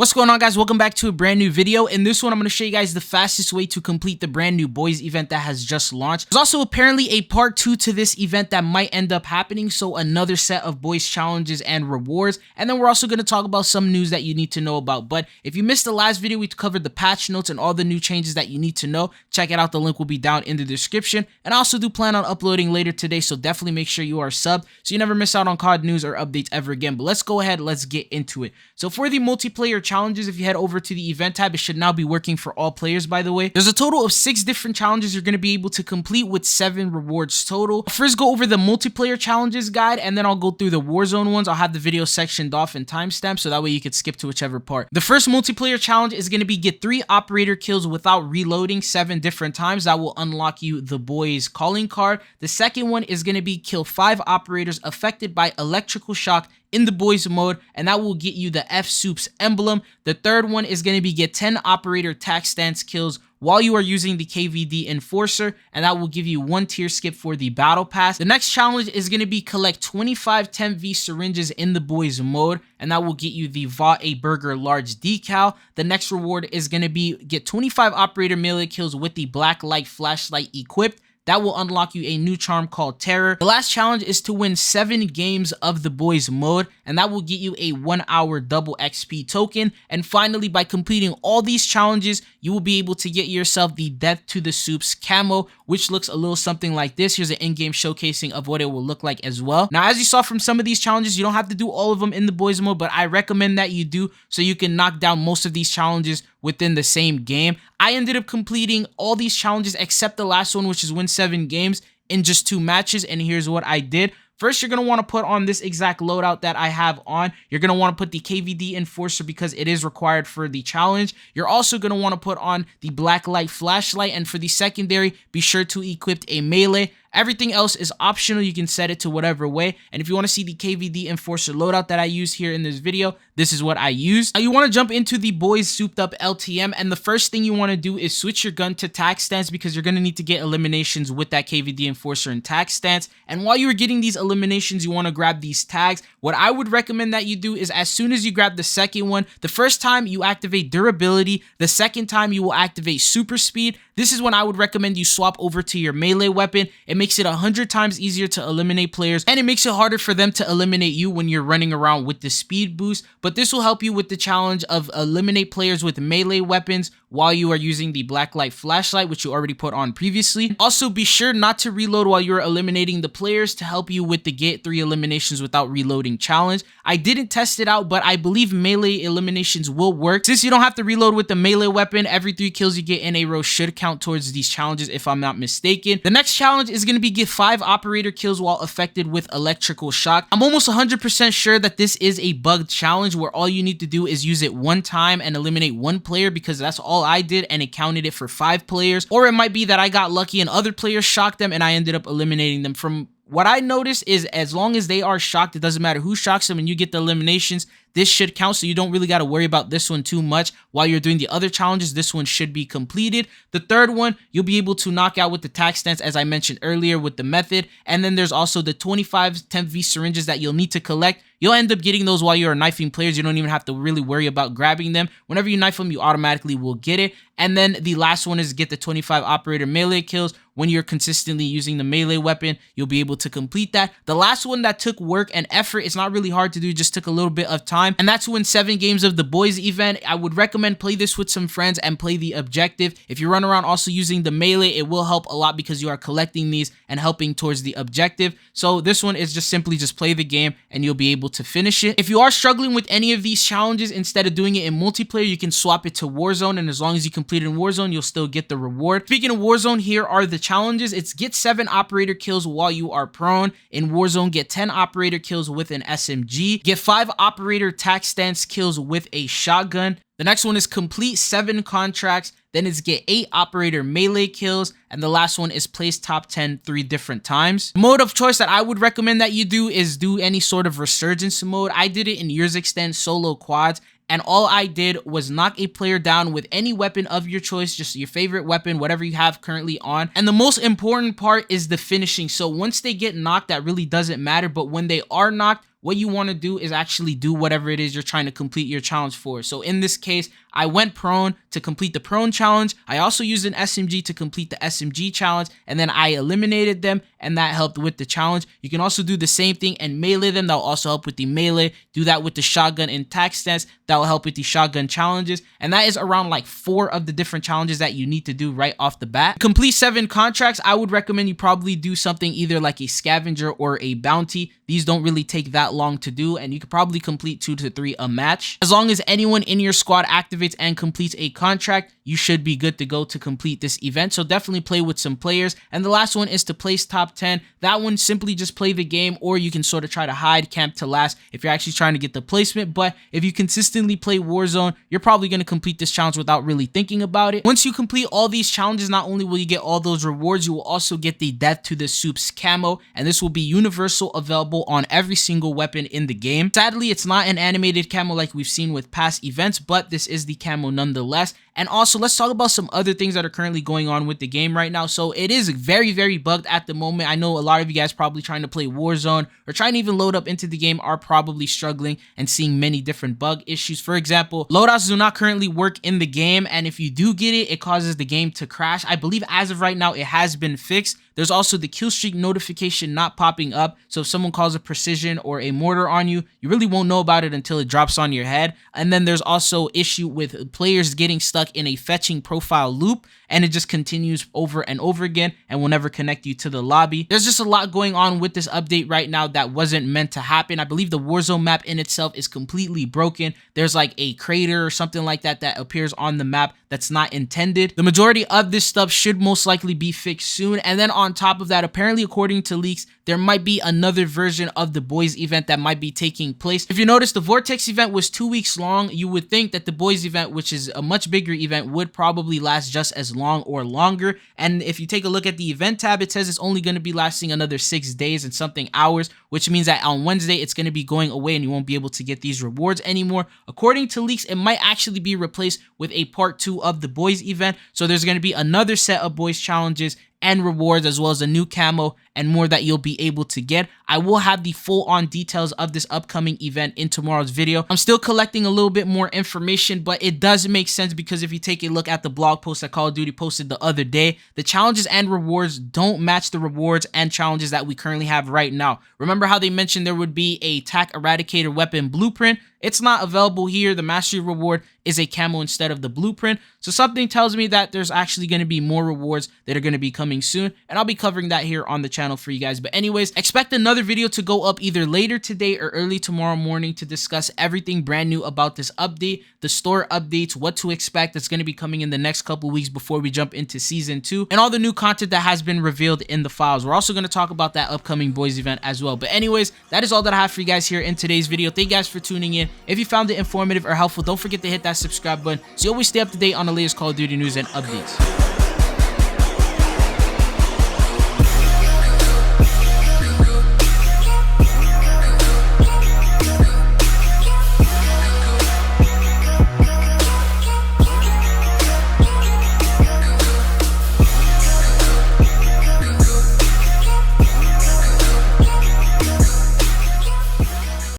What's going on, guys? Welcome back to a brand new video. In this one, I'm going to show you guys the fastest way to complete the brand new boys event that has just launched. There's also apparently a part 2 to this event that might end up happening, so another set of boys challenges and rewards. And then we're also going to talk about some news that you need to know about. But if you missed the last video, we covered the patch notes and all the new changes that you need to know. Check it out. The link will be down in the description. And I also do plan on uploading later today, so definitely make sure you are subbed so you never miss out on COD news or updates ever again. But let's go ahead, let's get into it. So for the multiplayer challenges, if you head over to the event tab, it should now be working for all players, by the way. There's a total of 6 different challenges you're going to be able to complete with 7 rewards total. I'll first go over the multiplayer challenges guide, and then I'll go through the Warzone ones. I'll have the video sectioned off and timestamped, so that way you could skip to whichever part. The first multiplayer challenge is going to be get 3 operator kills without reloading 7 different times. That will unlock you the boys calling card. The second one is going to be kill 5 operators affected by electrical shock in the boys mode, and that will get you the SUPE emblem. The third one is going to be get 10 operator tac stance kills while you are using the KVD enforcer, and that will give you 1 tier skip for the battle pass. The next challenge is going to be collect 25 10V syringes in the boys mode, and that will get you the Vought a Burger large decal. The next reward is going to be get 25 operator melee kills with the black light flashlight equipped. That will unlock you a new charm called Terror. The last challenge is to win 7 games of the boys mode, and that will get you a 1-hour double XP token. And finally, by completing all these challenges, you will be able to get yourself the Death to the Supes camo, which looks a little something like this. Here's an in-game showcasing of what it will look like as well. Now, as you saw from some of these challenges, you don't have to do all of them in the boys mode, but I recommend that you do so you can knock down most of these challenges within the same game. I ended up completing all these challenges except the last one, which is win 7 games in just 2 matches, and here's what I did. First, you're going to want to put on this exact loadout that I have on. You're going to want to put the KVD enforcer because it is required for the challenge. You're also going to want to put on the black light flashlight, and for the secondary, be sure to equip a melee. Everything else is optional. You can set it to whatever way. And if you want to see the KVD enforcer loadout that I use here in this video, this is what I use. Now, you want to jump into the boys souped up LTM, and the first thing you want to do is switch your gun to tac stance because you're going to need to get eliminations with that KVD enforcer and tac stance. And while you're getting these eliminations, you want to grab these tags. What I would recommend that you do is as soon as you grab the second one, the first time you activate durability, the second time you will activate super speed. This is when I would recommend you swap over to your melee weapon. It makes it 100 times easier to eliminate players, and it makes it harder for them to eliminate you when you're running around with the speed boost. But this will help you with the challenge of eliminate players with melee weapons while you are using the black light flashlight, which you already put on previously. Also, be sure not to reload while you're eliminating the players to help you with the get 3 eliminations without reloading challenge. I didn't test it out, but I believe melee eliminations will work. Since you don't have to reload with the melee weapon, every 3 kills you get in a row should count towards these challenges if I'm not mistaken. The next challenge is going to be get 5 operator kills while affected with electrical shock. I'm almost 100% sure that this is a bugged challenge where all you need to do is use it 1 time and eliminate 1 player, because that's all I did and it counted it for 5 players. Or it might be that I got lucky and other players shocked them and I ended up eliminating them. From what I noticed is as long as they are shocked, it doesn't matter who shocks them and you get the eliminations, this should count, so you don't really got to worry about this one too much. While you're doing the other challenges, this one should be completed. The third one, you'll be able to knock out with the tac stance, as I mentioned earlier with the method. And then there's also the 25 10V syringes that you'll need to collect. You'll end up getting those while you're knifing players. You don't even have to really worry about grabbing them. Whenever you knife them, you automatically will get it. And then the last one is get the 25 operator melee kills. When you're consistently using the melee weapon, you'll be able to complete that. The last one that took work and effort, it's not really hard to do, just took a little bit of time, and that's win 7 games of the boys event. I would recommend play this with some friends and play the objective. If you run around also using the melee, it will help a lot because you are collecting these and helping towards the objective. So this one is just simply just play the game and you'll be able to finish it. If you are struggling with any of these challenges, instead of doing it in multiplayer, you can swap it to Warzone, and as long as you complete in Warzone, you'll still get the reward. Speaking of Warzone, here are the challenges. It's get 7 operator kills while you are prone. In Warzone, get 10 operator kills with an SMG. Get 5 operator tac stance kills with a shotgun. The next one is complete 7 contracts. Then it's get 8 operator melee kills. And the last one is place top 10 3 different times. The mode of choice that I would recommend that you do is do any sort of resurgence mode. I did it in Years Extend solo quads, and all I did was knock a player down with any weapon of your choice, just your favorite weapon, whatever you have currently on. And the most important part is the finishing. So once they get knocked, that really doesn't matter, but when they are knocked, what you want to do is actually do whatever it is you're trying to complete your challenge for. So in this case, I went prone to complete the prone challenge. I also used an SMG to complete the SMG challenge, and then I eliminated them, and that helped with the challenge. You can also do the same thing and melee them. That will also help with the melee. Do that with the shotgun in tac stance. That will help with the shotgun challenges. And that is around like 4 of the different challenges that you need to do right off the bat. Complete 7 contracts. I would recommend you probably do something either like a scavenger or a bounty. These don't really take that long to do, and you could probably complete 2 to 3 a match. As long as anyone in your squad activates and completes a contract, you should be good to go to complete this event. So definitely play with some players. And the last one is to place top 10. That one, simply just play the game, or you can sort of try to hide camp to last if you're actually trying to get the placement. But if you consistently play Warzone, you're probably going to complete this challenge without really thinking about it. Once you complete all these challenges, not only will you get all those rewards, you will also get the Death to the Supes camo, and this will be universal, available on every single weapon in the game. Sadly, it's not an animated camo like we've seen with past events, but this is the camo nonetheless. And also, let's talk about some other things that are currently going on with the game right now. So it is very, very bugged at the moment. I know a lot of you guys probably trying to play Warzone or trying to even load up into the game are probably struggling and seeing many different bug issues. For example, loadouts do not currently work in the game, and if you do get it, it causes the game to crash. I believe as of right now, it has been fixed. There's also the kill streak notification not popping up. So if someone calls a precision or a mortar on you, you really won't know about it until it drops on your head. And then there's also issue with players getting stuck in a fetching profile loop, and it just continues over and over again and will never connect you to the lobby. There's just a lot going on with this update right now that wasn't meant to happen. I believe the Warzone map in itself is completely broken. There's like a crater or something like that that appears on the map that's not intended. The majority of this stuff should most likely be fixed soon. And then on top of that, apparently according to leaks, there might be another version of the boys event that might be taking place. If you notice, the Vortex event was 2 weeks long. You would think that the boys event, which is a much bigger event, would probably last just as long or longer. And if you take a look at the event tab, it says it's only going to be lasting another 6 days and something hours, which means that on Wednesday it's going to be going away and you won't be able to get these rewards anymore. According to leaks, it might actually be replaced with a part 2 of the boys event. So there's going to be another set of boys challenges and rewards, as well as a new camo and more that you'll be able to get. I will have the full-on details of this upcoming event in tomorrow's video. I'm still collecting a little bit more information, but it does make sense because if you take a look at the blog post that Call of Duty posted the other day, the challenges and rewards don't match the rewards and challenges that we currently have right now. Remember how they mentioned there would be a TAC Eradicator weapon blueprint? It's not available here. The mastery reward is a camo instead of the blueprint. So something tells me that there's actually going to be more rewards that are going to be coming soon, and I'll be covering that here on the channel for you guys. But anyways, expect another video to go up either later today or early tomorrow morning to discuss everything brand new about this update, the store updates, what to expect that's going to be coming in the next couple weeks before we jump into season 2, and all the new content that has been revealed in the files. We're also going to talk about that upcoming boys event as well. But anyways, that is all that I have for you guys here in today's video. Thank you guys for tuning in. If you found it informative or helpful, don't forget to hit that subscribe button so you always stay up to date on the latest Call of Duty news and updates.